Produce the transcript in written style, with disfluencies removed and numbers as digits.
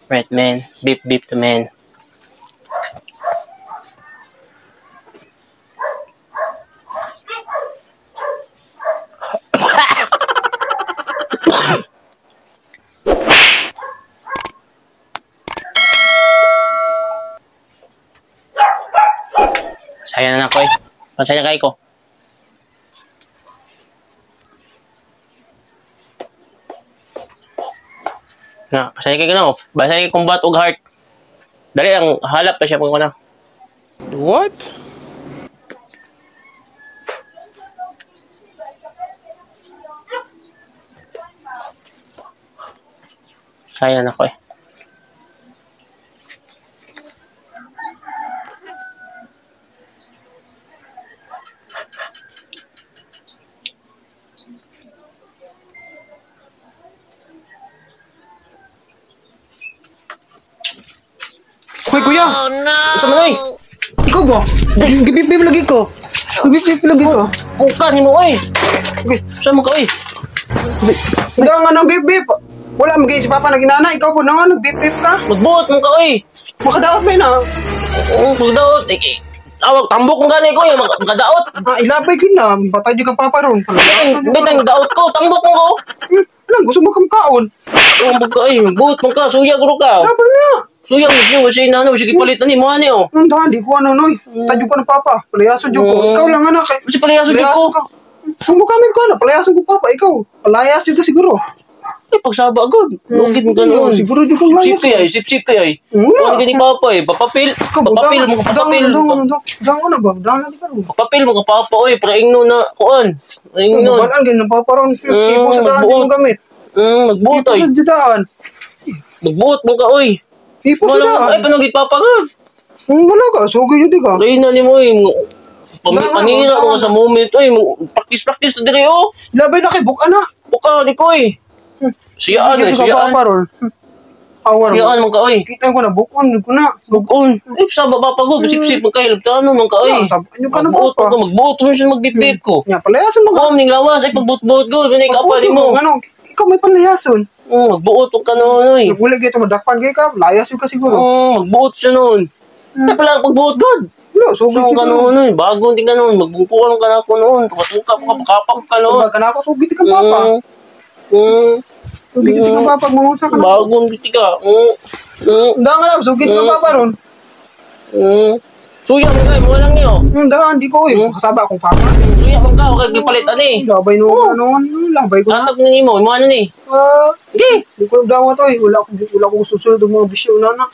Right, man. Beep, beep to man. Saya na ako eh. Pasaya kay ko. Na, pasaya kay ko na. Basaya kay combat og heart. Dali ang halap pa siya pag na. What? Saya na ako eh. Hoy, kuya! Oh no! Sa manoy! Ikaw ba? Gibib-bib lagi ko. Gibib-bib lagi ko. Bukan ni mo eh. Okay. Saan mo ka eh? Hindi nga nang bib-bib. Wala, magiging si Papa na ginana. Ikaw po na nga, nag-bib-bib ka. Magbuot mo ka eh. Makadaot ba yun ah? Oo, magdaot. Awag, tambok mo gani ko eh. Magkadaot. Ah, ilabay ko na. Patay yung kang Papa ron. Bitang daot ko. Tambok mo ko. Alam, gusto mo kamkaon. Oo, magka eh. Magbuot mo ka. Suya ko ka. Laban na. Suya ko siya. Kasi na ano. Sige palitan ni mo ano yun. Hindi ko ano, noy. Tayo ko ng Papa. Palayaso dyo ko. Ikaw lang anak. Kasi palayaso dyan ko. Kung mo kami ko na, palayaso ko Papa. Ikaw, palayas dito siguro. Eh, pagsaba agad. Lugid mo ka noon. Siguro dyo kong Sip-sip layas. kaya eh. Sip-sip kaya eh. Wala. Huwag ka ni Papa eh. Papapil. Papapil mo ka. Papapil. Dang ko na ba? Dang na di ka ron. Papapil mo ka Papa eh. Para ingno na kuan. Ingno. Balaan ganyan ng Papa ron. Ipo sa daan dyan yung gamit. Magbuot Ipo ay. sa daan. Magbuot mo ka oy. Ipo sa Wala daan. ay panugit Papa ka. Wala ka. Sugay yun di ka. Kaya na ni mo eh. Panira mo ka sa moment. Ay, practice na dire oh. Labay na kay Buka na. Buka di ko eh. Siyaan eh. Siyaan. Papa ron. Power. Siyaan mo ka oy. Kita ko na. Bukon ko na. Bukon. Eh, sa baba pa ko. Sip-sip mo kayo. Labtano mo ka oy. Sabahan nyo ka na Magbuot Papa. mo. Magbuot mo siya magbibib ko. Nga, palayason mo ka. Huwag ning lawas. Ay, pagbuot-buot ko. Binay ka pa ni mo. Ano, ikaw may palayason. Magbuot ka noon oy. Naguli kayo madakpan kayo ka. Layas yun ka siguro. Magbuot siya noon. Ay, pala pagbuot God. Wala, sugay So, ka ka noon oy. Bago din ka noon. Magbungkuhan ka na ako noon. Tukatuka ka. Pakapak ka noon. Baga na ako. Sugay ka Papa. Sugay ka Papa. Mamunsa ka na. Bagong biti ka. Daan nga na. Sugay ka Papa ron. Suya mo kayo, mo lang niyo. Daan, di ko eh. Kasaba akong Papa. Suya mo ka, huwag kagipalitan eh. Labay no, ano, labay ko na. Latag na niyo mo, mo ano ni. Ah, Hindi. di ko nagdawa to eh. Wala akong susunod ng mga bisyo na na.